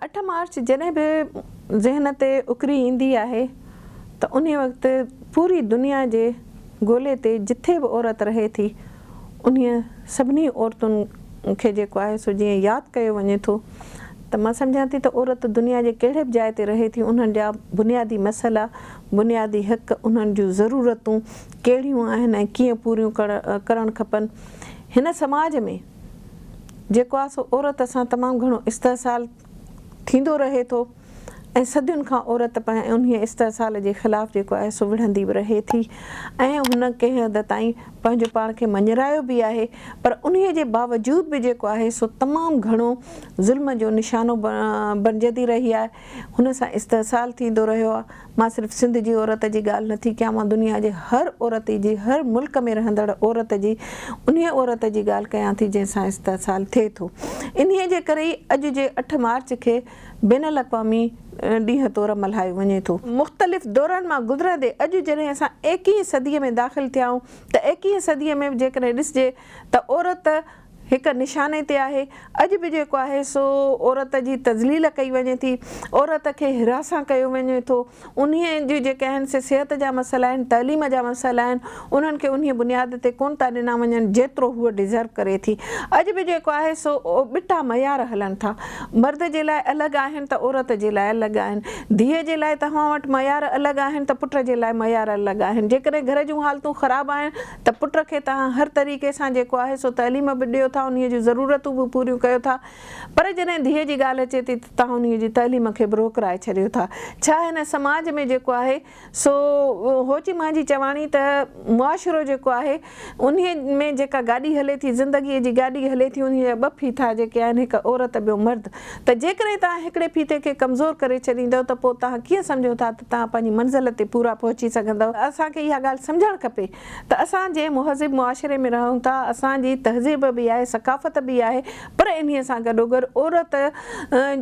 8 मार्च जॾहिं बि ज़हन ते उकरी ईंदी आहे त उन वक़्तु पूरी दुनिया जे ॻोल्हे ते जिथे बि औरत रहे थी उन सभिनी औरतुनि खे जेको आहे सो जीअं यादि कयो वञे थो त मां सम्झां थी त औरत दुनिया जे कहिड़े बि जाइ ते रहे थी उन्हनि जा बुनियादी मसइला बुनियादी हक़ उन्हनि जूं ज़रूरतूं कहिड़ियूं आहिनि ऐं कीअं पूरियूं करणु खपनि। हिन समाज में जेको आहे सो औरत सां तमामु घणो इस्तेहसाल थींदो रहे थो ऐं सदियुनि खां औरत उन इस्तेहसाल जे ख़िलाफ़ु जेको आहे सो विढ़ंदी बि रहे थी ऐं हुन कंहिं हद ताईं पंहिंजो पाण खे मञरायो बि आहे, पर उन जे बावजूद बि जेको आहे सो तमामु घणो ज़ुल्म जो निशानो बणिजंदी रही आहे, हुन सां इस्तेहसाल थींदो रहियो आहे। मां सिर्फ़ु सिंध जी औरत जी ॻाल्हि नथी कयां, मां दुनिया जे हर औरत जी हर मुल्क में रहंदड़ औरत जी उन औरत जी ॻाल्हि कयां थी जंहिंसां इस्तेहसाल थिए थो। इन्हीअ जे करे ई अॼु जे 8 मार्च खे बैन अल-अक़वामी ॾींहुं तौरु मल्हायो वञे थो। मुख़्तलिफ़ दौरनि मां गुज़रंदे अॼु जॾहिं असां 21वीं सदीअ में दाख़िल थिया आहियूं त 21वीं सदीअ में जेकॾहिं ॾिसिजे त औरत हिकु निशाने ते आहे। अॼु बि जेको आहे सो औरत जी तज़लील कई वञे थी, औरत खे हिरासा कयो वञे थो, उन जी जेके आहिनि से सिहत जा मसइला आहिनि, तइलीम जा मसइला आहिनि, उन्हनि खे उन बुनियाद ते कोन था ॾिना वञनि जेतिरो हूअ डिज़र्व करे थी। अॼु बि जेको आहे सो ॿिटा मयार हलनि था, मर्द जे लाइ अलॻि आहिनि त औरत जे लाइ अलॻि आहिनि, धीअ जे लाइ तव्हां वटि मयार अलॻि आहिनि त पुट जे लाइ मयार अलॻि आहिनि। जेकॾहिं घर जूं हालतूं ख़राबु आहिनि त पुट खे तव्हां हर तरीक़े सां जेको आहे सो तइलीम बि ॾियो था, उन जूं ज़रूरतूं बि पूरियूं कयो था, पर जॾहिं धीअ जी ॻाल्हि अचे थी त तव्हां उन जी तइलीम खे बि रोकराए छॾियो था। छा हिन समाज में जेको आहे सो होची मुंहिंजी चवाणी त मुआशिरो जेको आहे उन में जेका गाॾी हले थी, ज़िंदगीअ जी गाॾी हले थी, उन जा 2 फीथा जेके आहिनि, हिकु औरत ॿियो मर्द, त जेकॾहिं तव्हां हिकिड़े फीथे खे कमज़ोर करे छॾींदव त पोइ तव्हां कीअं सम्झो था त तव्हां पंहिंजी मंज़िल ते पूरा पहुची सघंदव। असांखे इहा ॻाल्हि सम्झणु खपे त असां जे मुहज़िब मुआशिरे में रहूं था, असांजी तहज़ीब बि आहे, सकाफ़त बि आहे, पर इन्हीअ सां गॾोगॾु औरत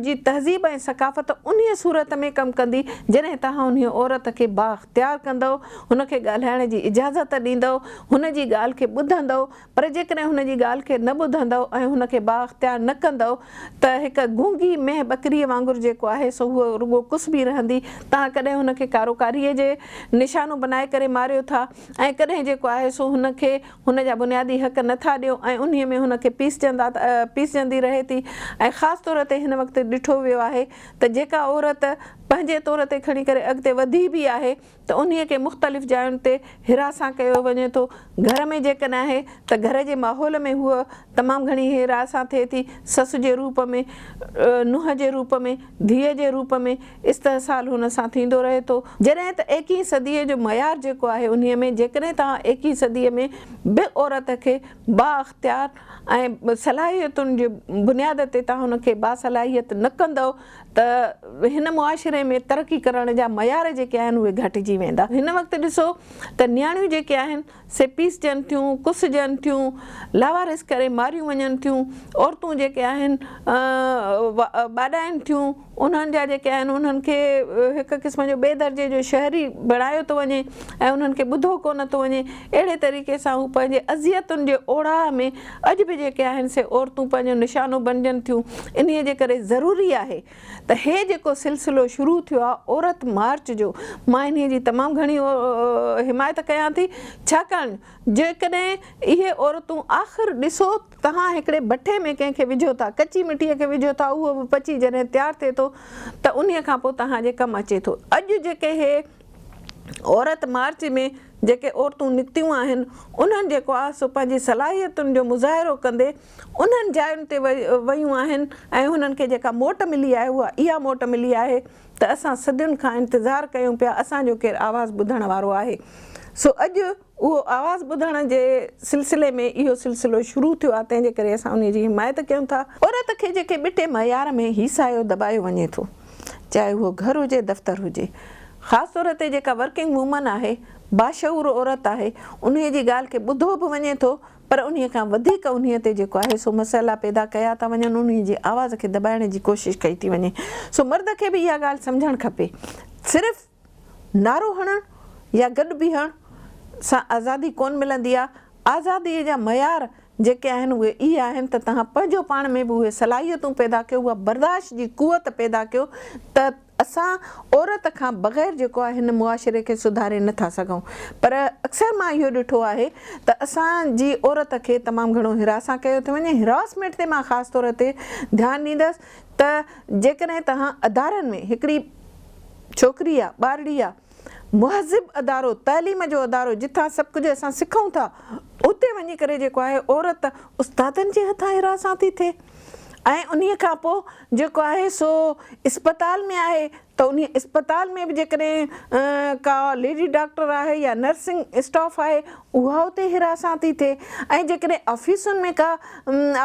जी तहज़ीब ऐं सकाफ़त उन सूरत में कमु कंदी जॾहिं तव्हां उन औरत खे बाख्तियार कंदव, हुनखे ॻाल्हाइण जी इजाज़त ॾींदव, हुन जी ॻाल्हि खे ॿुधंदव, पर जेकॾहिं हुन जी ॻाल्हि खे न ॿुधंदव ऐं हुनखे बाख्तियार न कंदव त हिकु गूंगी मेंह बकरीअ वांगुरु जेको आहे सो उहो रुॻो कुसबी रहंदी। तव्हां कॾहिं हुनखे कारोकारीअ जे निशानो बनाए करे मारियो था ऐं कॾहिं जेको आहे सो हुनखे हुन जा बुनियादी हक़ नथा ॾियो ऐं उन में हुनखे पीसजंदी रहे थी। ऐं ख़ासि तौर ते हिन वक़्तु ॾिठो वियो आहे त जेका औरत पंहिंजे तौर ते खणी करे अॻिते वधी बि आहे त उन खे मुख़्तलिफ़ जायुनि ते हिरासा कयो वञे थो। घर में जेकॾहिं आहे त घर जे माहौल में हूअ तमामु घणी हिरासा थिए थी, ससु जे रूप में, नुंहं जे रूप में, धीअ जे रूप में इस्तेहसाल हुन सां थींदो रहे थो। जॾहिं त 21वीं सदीअ जो मयार जेको आहे उन में जेकॾहिं तव्हां 21वीं सदीअ में बि औरत खे बाख्तियार ऐं सलाहियतुनि जे बुनियाद ते तव्हां हुनखे बासलाहियत न कंदव त हिन मुआशिरे में तरक़ी करण जा मयार जेके आहिनि उहे घटिजी वेंदा। हिन वक़्तु ॾिसो त नियाणियूं जेके आहिनि से पीसजनि थियूं, कुसजनि थियूं, लावारिस करे मारियूं वञनि थियूं, औरतूं जेके आहिनि ॿाॾाइनि थियूं, उन्हनि जा जेके आहिनि उन्हनि खे हिकु क़िस्म जो ॿिए दर्जे जो शहरी बणायो थो वञे ऐं उन्हनि खे ॿुधो कोन थो वञे। अहिड़े तरीक़े सां हू पंहिंजे अज़ियतुनि जे ओढ़ा में अॼु बि जेके आहिनि से औरतूं पंहिंजो निशानो बणिजनि थियूं। इन्हीअ जे करे ज़रूरी आहे त हे जेको सिलसिलो शुरू थियो आहे औरत मार्च जो, मां इन्हीअ जी तमामु घणी हिमायत कयां थी, छाकाणि जेकॾहिं इहे औरतूं आख़िर ॾिसो तव्हां हिकिड़े भठे में कंहिंखे विझो था, कची मिटीअ खे विझो था, उहो बि पची जॾहिं तयारु थिए थो त उन खां पोइ तव्हांजे कमु अचे थो। अॼु जेके हे औरत मार्च में जेके औरतूं निकितियूं आहिनि उन्हनि जेको आहे सो पंहिंजी सलाहियतुनि जो मुज़ाहिरो कंदे उन्हनि जायुनि ते वयूं आहिनि ऐं हुननि खे जेका मोट मिली आहे उहा इहा मोट मिली आहे त असां सदियुनि खां इंतज़ारु कयूं पिया, असांजो केरु आवाज़ु ॿुधण वारो आहे। सो अॼु उहो आवाज़ु ॿुधण जे सिलसिले में इहो सिलसिलो शुरू थियो आहे, तंहिंजे करे असां उन जी हिमायत कयूं था। औरत खे जेके ॿिटे मयार में हीसायो दॿायो वञे थो, चाहे उहो घर हुजे दफ़्तरु हुजे, ख़ासि तौर ते जेका वर्किंग वूमन आहे, बाशऊर औरत आहे, उन जी ॻाल्हि खे ॿुधो बि वञे थो, पर उन खां वधीक उन ते जेको आहे सो मसइला पैदा कया था वञनि, उन जी आवाज़ खे दॿाइण जी कोशिशि कई थी वञे। सो मर्द खे बि इहा ॻाल्हि सम्झणु खपे, सिर्फ़ु नारो हणणु या गॾु बीहण सां आज़ादी कोन मिलंदी आहे। आज़ादीअ जा मयार जेके आहिनि उहे इहे आहिनि त तव्हां पंहिंजो पाण में बि उहे सलाहियतूं पैदा कयो, उहा बर्दाश्त जी कुवत पैदा कयो त असां औरत खां बग़ैर जेको आहे हिन मुआशिरे खे सुधारे नथा सघूं। पर अक्सर मां इहो ॾिठो आहे त असांजी औरत खे तमामु घणो हिरासा कयो थो वञे। हिरासमेंट ते मां ख़ासि तौर ते ध्यानु ॾींदसि त जेकॾहिं तव्हां अदारनि में हिकिड़ी छोकिरी आहे, ॿारड़ी आहे, मुहज़िब अदारो, तइलीम जो अदारो जिथां सभु कुझु असां सिखूं था, उते वञी करे जेको आहे औरत उस्तादनि जे हथां हिरासा थी थिए। ऐं उन्हीअ खां पोइ जेको आहे सो इस्पताल में आहे त उन इस्पताल में बि जेकॾहिं का लेडी डॉक्टर आहे या नर्सिंग स्टाफ आहे उहा उते हिरासा थी थिए। ऐं जेकॾहिं ऑफिसुनि में का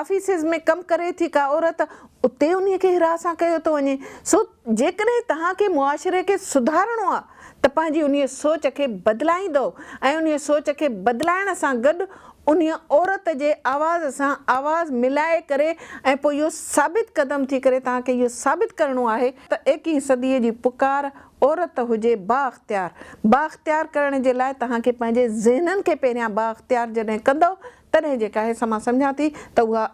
ऑफिसिस में कमु करे थी का औरत, उते उन खे हिरासा कयो थो वञे। सो जेकॾहिं तव्हांखे मुआशिरे खे सुधारणो आहे त पंहिंजी उन सोच खे बदिलाईंदो ऐं उन सोच खे बदिलाइण सां गॾु उन औरत जे आवाज़ सां आवाज़ मिलाए करे ऐं पोइ इहो साबित क़दम थी करे तव्हांखे इहो साबित करिणो आहे त 21 सदीअ जी पुकार औरत हुजे बाअख्तियार। बाअख्तियार करण जे लाइ तव्हांखे पंहिंजे ज़हननि खे पहिरियां बाअख्तियार जॾहिं कंदव तॾहिं जेका आहे मां सम्झां थी त उहा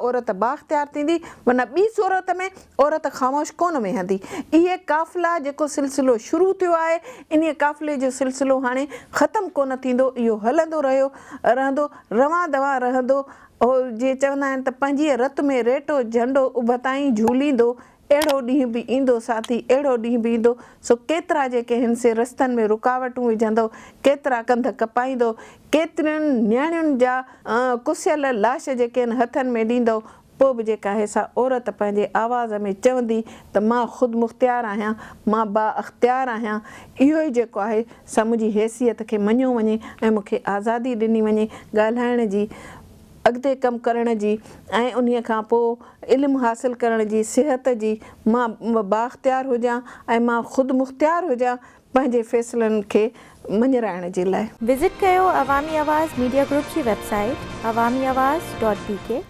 औरत बाअख्तियार थींदी, माना ॿी सूरत में औरत ख़ामोश कोन वेहंदी। इहे काफ़िला जेको सिलसिलो शुरू थियो आहे, इन काफ़िले जो सिलसिलो हाणे ख़तमु कोन थींदो, इहो हलंदो रहंदो, रवां दवा रहंदो। जे चवंदा आहिनि त पंहिंजी रत में रेटो झंडो उभताईं झूलींदो, अहिड़ो ॾींहुं बि ईंदो साथी, अहिड़ो ॾींहुं बि ईंदो। सो केतिरा जेके हिन से रस्तनि में रुकावटूं विझंदो, केतिरा कंध कपाईंदो, केतिरियुनि नियाणियुनि जा कुसियल लाश जेके आहिनि हथनि में ॾींदो, पोइ बि जेका आहे सा औरत पंहिंजे आवाज़ में चवंदी त मां ख़ुदि मुख़्तियार आहियां, मां बाअख्तियार आहियां। इहो ई जेको आहे सा मुंहिंजी हैसियत खे मञियो वञे ऐं मूंखे आज़ादी ॾिनी वञे ॻाल्हाइण जी, अॻिते कमु करण जी ऐं उन्हीअ खां पोइ इल्मु हासिलु करण जी, सिहत जी। मां बाअख्तियार हुजां ऐं मां ख़ुदि मुख़्तियार हुजां पंहिंजे फ़ैसिलनि खे मञराइण जे लाइ। विज़िट कयो अवामी आवाज़ मीडिया ग्रुप जी वेबसाइट awamiawaz.pk।